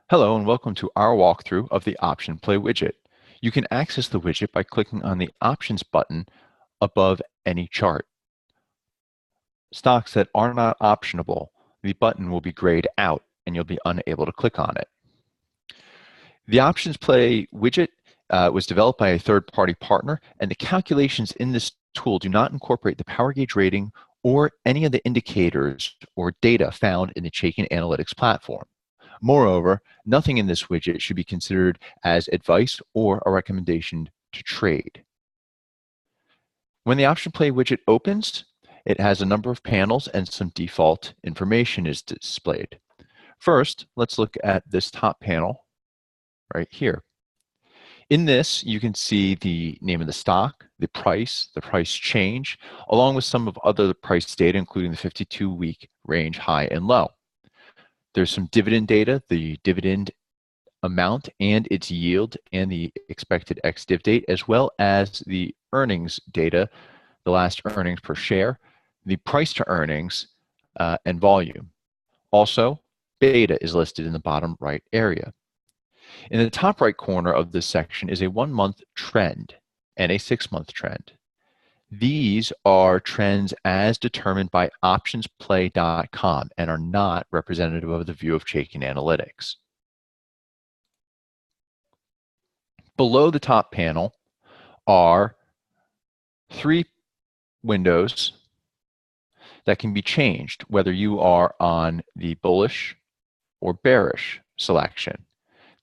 Hello and welcome to our walkthrough of the OptionPlay widget. You can access the widget by clicking on the Options button above any chart. Stocks that are not optionable, the button will be grayed out and you'll be unable to click on it. The OptionsPlay widget was developed by a third-party partner, and the calculations in this tool do not incorporate the power gauge rating or any of the indicators or data found in the Chaikin Analytics platform. Moreover, nothing in this widget should be considered as advice or a recommendation to trade. When the OptionPlay widget opens, it has a number of panels and some default information is displayed. First, let's look at this top panel right here. In this, you can see the name of the stock, the price change, along with some of other price data, including the 52-week range high and low. There's some dividend data, the dividend amount and its yield and the expected ex-div date, as well as the earnings data, the last earnings per share, the price to earnings, and volume. Also, beta is listed in the bottom right area. In the top right corner of this section is a 1-month trend and a 6-month trend. These are trends as determined by OptionsPlay.com and are not representative of the view of Chaikin Analytics. Below the top panel are 3 windows that can be changed, whether you are on the bullish or bearish selection.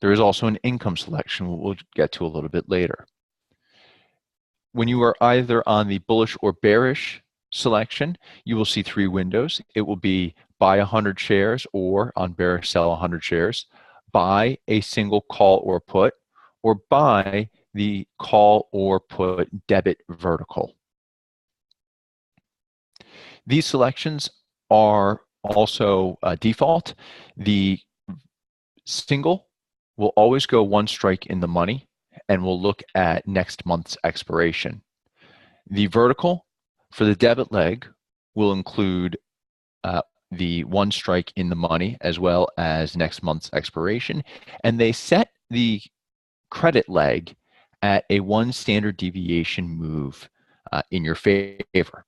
There is also an income selection we'll get to a little bit later. When you are either on the bullish or bearish selection, you will see 3 windows. It will be buy 100 shares, or on bearish sell 100 shares, buy a single call or put, or buy the call or put debit vertical. These selections are also default. The single will always go 1 strike in the money and will look at next month's expiration. The vertical for the debit leg will include the 1 strike in the money as well as next month's expiration, and they set the credit leg at a 1 standard deviation move in your favor.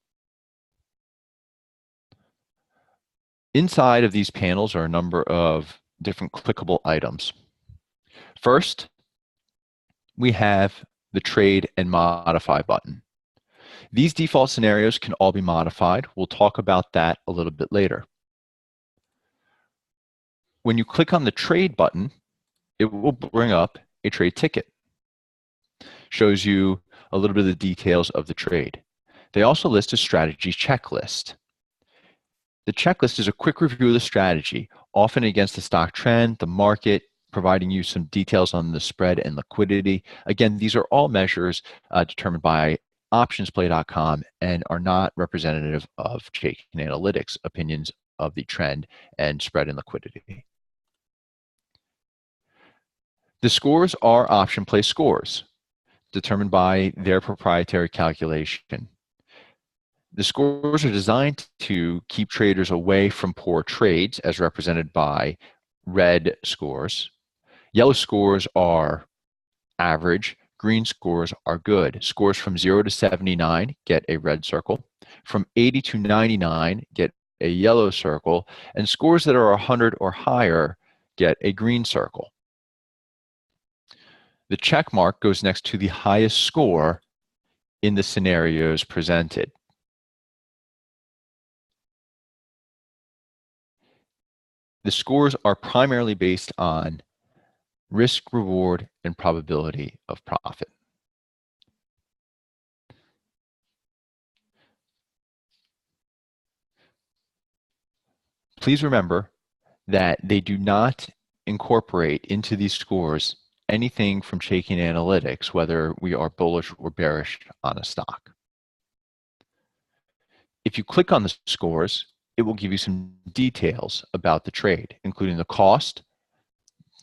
Inside of these panels are a number of different clickable items. First, we have the trade and modify button. These default scenarios can all be modified. We'll talk about that a little bit later. When you click on the trade button, it will bring up a trade ticket. Shows you a little bit of the details of the trade. They also list a strategy checklist. The checklist is a quick review of the strategy, often against the stock trend, the market, providing you some details on the spread and liquidity. Again, these are all measures determined by OptionsPlay.com and are not representative of Chaikin Analytics opinions of the trend and spread and liquidity. The scores are OptionPlay scores, determined by their proprietary calculation. The scores are designed to keep traders away from poor trades, as represented by red scores. Yellow scores are average. Green scores are good. Scores from 0 to 79 get a red circle. From 80 to 99 get a yellow circle. And scores that are 100 or higher get a green circle. The check mark goes next to the highest score in the scenarios presented. The scores are primarily based on risk, reward, and probability of profit. Please remember that they do not incorporate into these scores anything from Chaikin Analytics, whether we are bullish or bearish on a stock. If you click on the scores, it will give you some details about the trade, including the cost,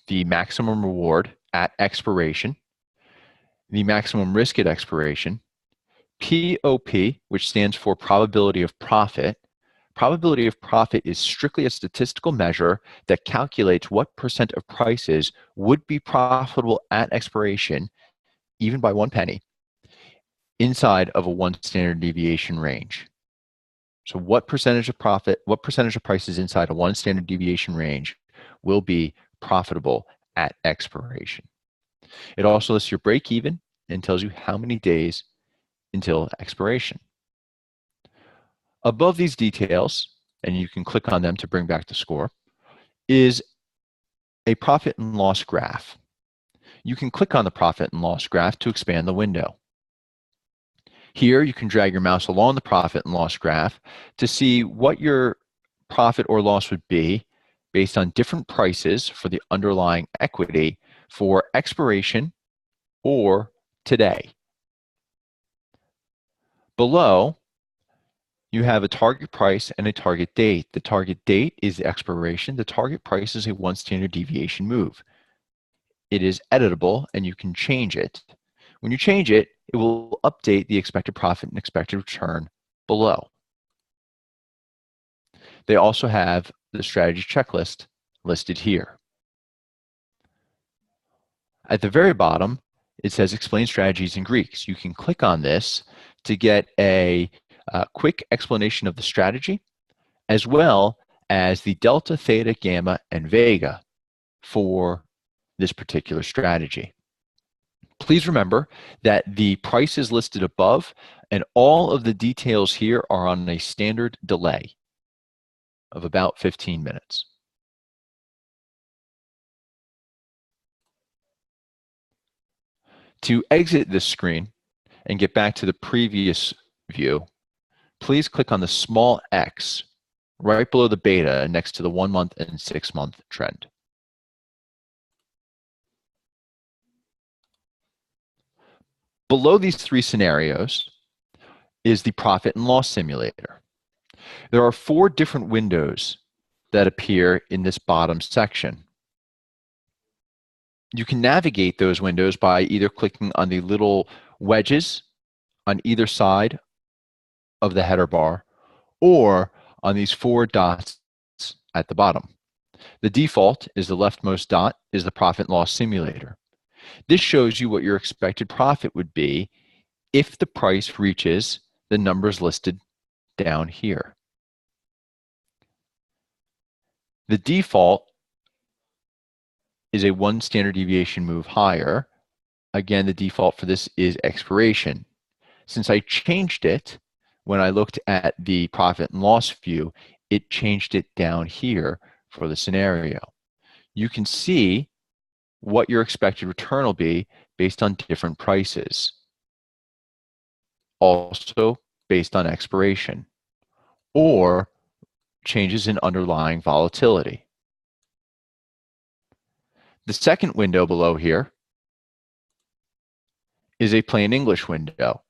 the maximum reward at expiration, the maximum risk at expiration, POP, which stands for probability of profit, Probability of profit is strictly a statistical measure that calculates what percent of prices would be profitable at expiration, even by 1 penny, inside of a 1 standard deviation range. So what percentage of profit, what percentage of prices inside a 1 standard deviation range will be profitable at expiration? It also lists your break even and tells you how many days until expiration. Above these details, and you can click on them to bring back the score, is a profit and loss graph. You can click on the profit and loss graph to expand the window. Here, you can drag your mouse along the profit and loss graph to see what your profit or loss would be based on different prices for the underlying equity for expiration or today. Below, you have a target price and a target date. The target date is the expiration. The target price is a 1 standard deviation move. It is editable and you can change it. When you change it, it will update the expected profit and expected return below. They also have the strategy checklist listed here. At the very bottom, it says explain strategies in Greek. So you can click on this to get a quick explanation of the strategy, as well as the delta, theta, gamma, and vega for this particular strategy. Please remember that the prices listed above and all of the details here are on a standard delay of about 15 minutes. To exit this screen and get back to the previous view, please click on the small X right below the beta next to the 1 month and 6 month trend. Below these 3 scenarios is the profit and loss simulator. There are 4 different windows that appear in this bottom section. You can navigate those windows by either clicking on the little wedges on either side of the header bar or on these 4 dots at the bottom. The default is the leftmost dot is the profit and loss simulator. This shows you what your expected profit would be if the price reaches the numbers listed down here. The default is a 1 standard deviation move higher. Again, the default for this is expiration. Since I changed it, when I looked at the profit and loss view, it changed it down here for the scenario. You can see what your expected return will be based on different prices. Also based on expiration or changes in underlying volatility. The second window below here is a plain English window,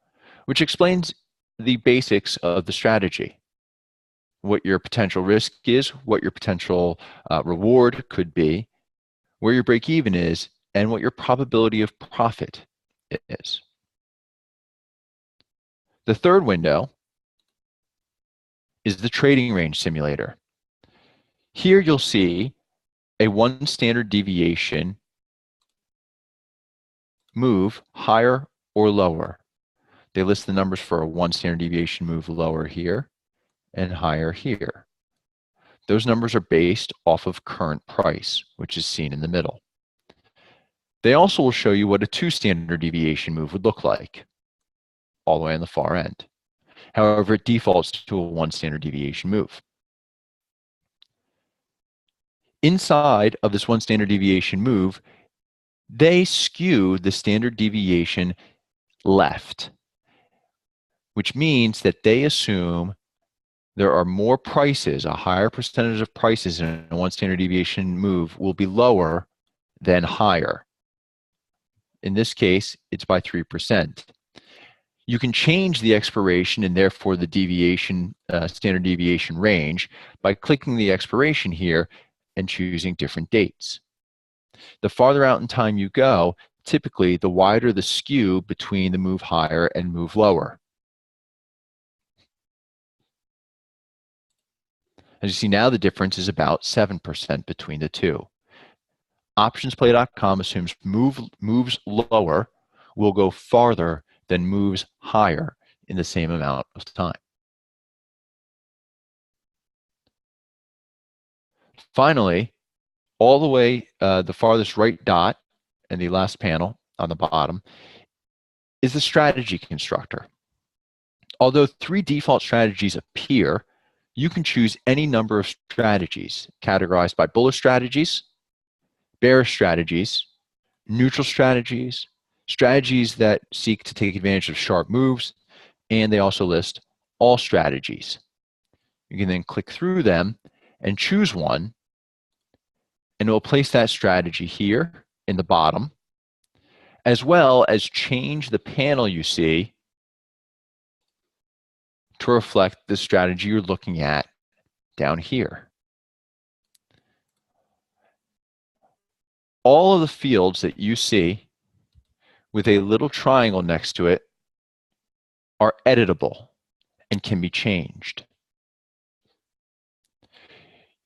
which explains the basics of the strategy. What your potential risk is, what your potential reward could be, where your break even is, and what your probability of profit is. The third window is the trading range simulator. Here you'll see a 1 standard deviation move higher or lower. They list the numbers for a 1 standard deviation move lower here and higher here. Those numbers are based off of current price, which is seen in the middle. They also will show you what a 2 standard deviation move would look like, all the way on the far end. However, it defaults to a 1 standard deviation move. Inside of this 1 standard deviation move, they skew the standard deviation left, which means that they assume there are more prices, a higher percentage of prices in a 1 standard deviation move will be lower than higher. In this case, it's by 3%. You can change the expiration and therefore the deviation, standard deviation range by clicking the expiration here and choosing different dates. The farther out in time you go, typically the wider the skew between the move higher and move lower. As you see now, the difference is about 7% between the two. OptionsPlay.com assumes moves lower will go farther than moves higher in the same amount of time. Finally, all the way, the farthest right dot and the last panel on the bottom is the strategy constructor. Although 3 default strategies appear, you can choose any number of strategies categorized by bullish strategies, bearish strategies, neutral strategies, strategies that seek to take advantage of sharp moves, and they also list all strategies. You can then click through them and choose one, and it will place that strategy here in the bottom, as well as change the panel you see to reflect the strategy you're looking at down here. All of the fields that you see with a little triangle next to it are editable and can be changed.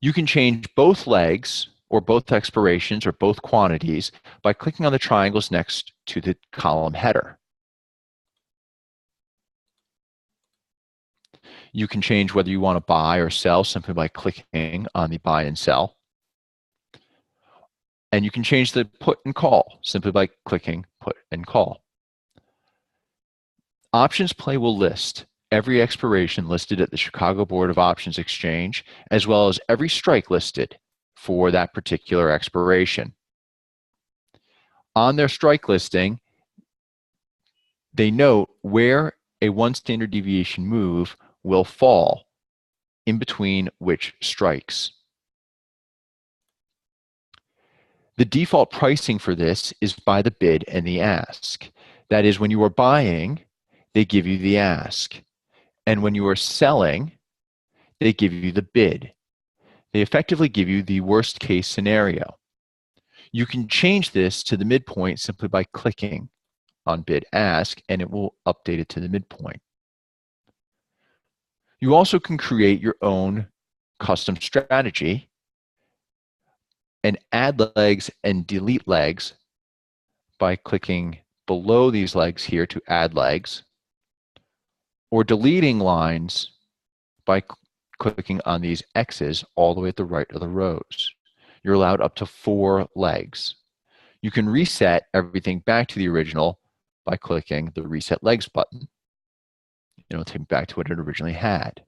You can change both legs or both expirations or both quantities by clicking on the triangles next to the column header. You can change whether you want to buy or sell simply by clicking on the buy and sell. And you can change the put and call simply by clicking put and call. OptionsPlay will list every expiration listed at the Chicago Board of Options Exchange, as well as every strike listed for that particular expiration. On their strike listing, they note where a 1 standard deviation move will fall in between which strikes. The default pricing for this is by the bid and the ask. That is, when you are buying, they give you the ask. And when you are selling, they give you the bid. They effectively give you the worst case scenario. You can change this to the midpoint simply by clicking on bid ask, and it will update it to the midpoint. You also can create your own custom strategy and add legs and delete legs by clicking below these legs here to add legs, or deleting lines by clicking on these X's all the way at the right of the rows. You're allowed up to 4 legs. You can reset everything back to the original by clicking the Reset Legs button. It'll take it back to what it originally had.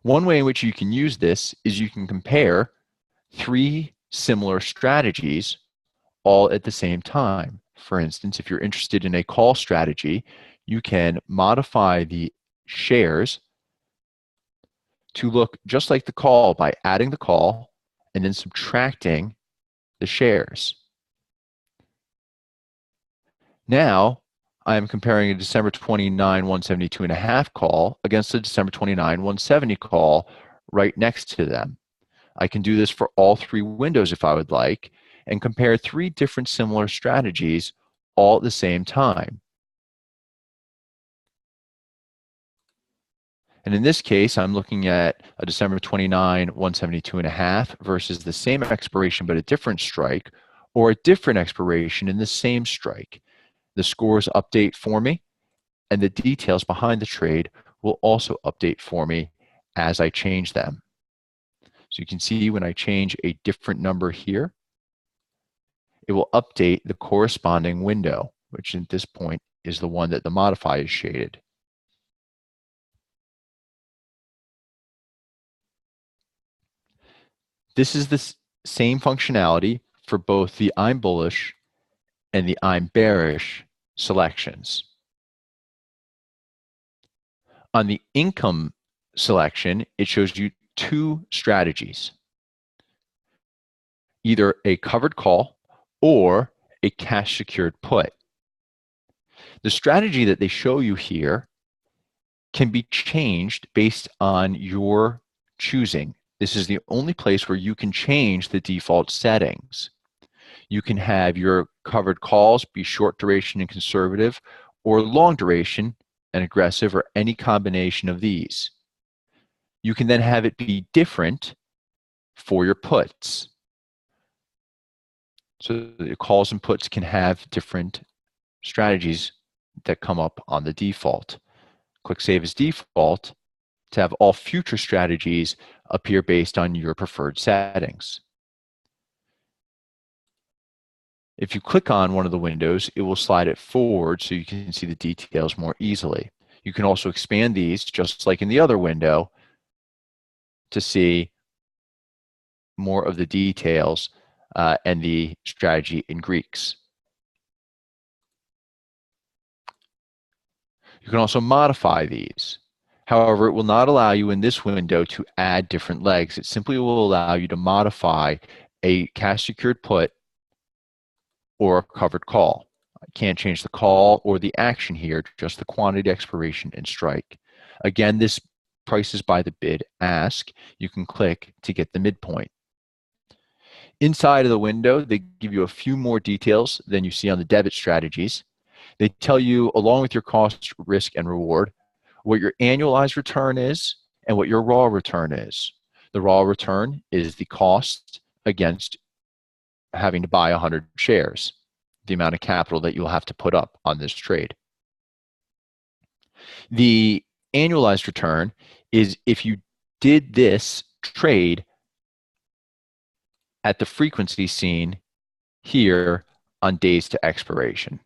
One way in which you can use this is you can compare 3 similar strategies all at the same time. For instance, if you're interested in a call strategy, you can modify the shares to look just like the call by adding the call and then subtracting the shares. Now, I'm comparing a December 29, 172.5 call against a December 29, 170 call right next to them. I can do this for all 3 windows if I would like, and compare 3 different similar strategies all at the same time. And in this case, I'm looking at a December 29, 172.5 versus the same expiration but a different strike, or a different expiration in the same strike. The scores update for me, and the details behind the trade will also update for me as I change them. So you can see when I change a different number here, it will update the corresponding window, which at this point is the one that the modify is shaded. This is the same functionality for both the I'm bullish and the I'm bearish selections. On the income selection, it shows you 2 strategies, either a covered call or a cash secured put. The strategy that they show you here can be changed based on your choosing. This is the only place where you can change the default settings. You can have your covered calls be short duration and conservative, or long duration and aggressive, or any combination of these. You can then have it be different for your puts. So the calls and puts can have different strategies that come up on the default. Click Save as Default to have all future strategies appear based on your preferred settings. If you click on one of the windows, it will slide it forward so you can see the details more easily. You can also expand these, just like in the other window, to see more of the details and the strategy in Greeks. You can also modify these. However, it will not allow you in this window to add different legs. It simply will allow you to modify a cash secured put or a covered call. I can't change the call or the action here, just the quantity, expiration, and strike. Again, this price is by the bid ask. You can click to get the midpoint. Inside of the window, they give you a few more details than you see on the debit strategies. They tell you, along with your cost, risk, and reward, what your annualized return is and what your raw return is. The raw return is the cost against having to buy 100 shares, the amount of capital that you'll have to put up on this trade. The annualized return is if you did this trade at the frequency seen here on days to expiration.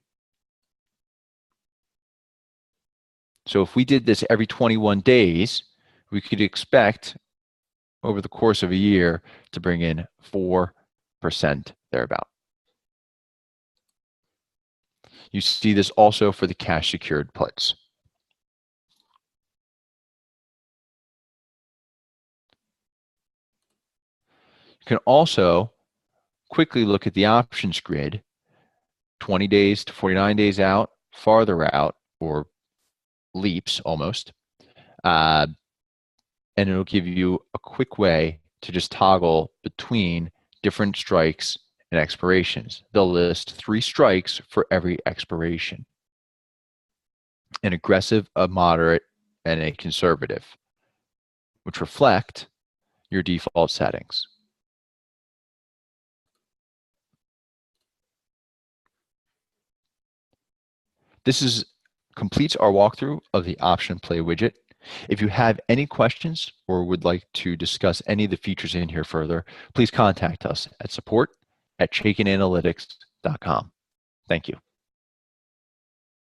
So if we did this every 21 days, we could expect over the course of a year to bring in 4% thereabout. You see this also for the cash secured puts. You can also quickly look at the options grid, 20 days to 49 days out, farther out, or leaps almost, and it'll give you a quick way to just toggle between different strikes and expirations. They'll list 3 strikes for every expiration: an aggressive, a moderate, and a conservative, which reflect your default settings. This completes our walkthrough of the OptionsPlay widget. If you have any questions or would like to discuss any of the features in here further, please contact us at support@chaikinanalytics.com. Thank you.